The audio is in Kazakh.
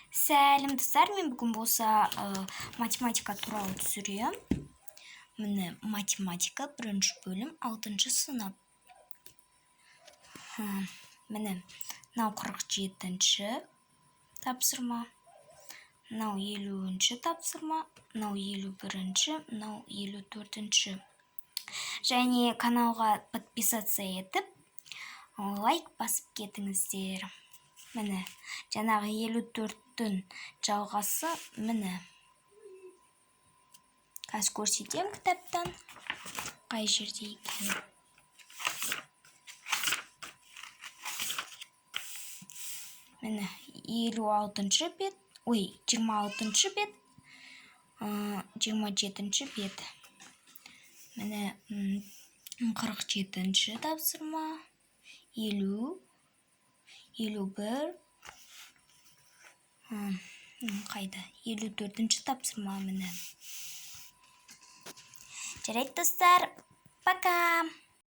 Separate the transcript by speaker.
Speaker 1: Сәлем достар, мен бүгін болса математика туралы түсірем. Міне математика 1-ші бөлім 6-ші сынып. Міне мынау 47-ші тапсырма, мынау 50-ші тапсырма, мынау 51-ші, мынау 54-ші. Және каналға подписаться етіп, лайк басып кетіңіздер. Міне, жаңағы 54-тің жалғасы міне. Қазір көрсетем кітаптан, қай жерде екен. Міне, 56-шы бет, 26-шы бет, 27-ші бет. Міне, 47-ші тапсырма, 50, 51, қайда? 54-ші тапсырма міне. Жарайды достар, пока!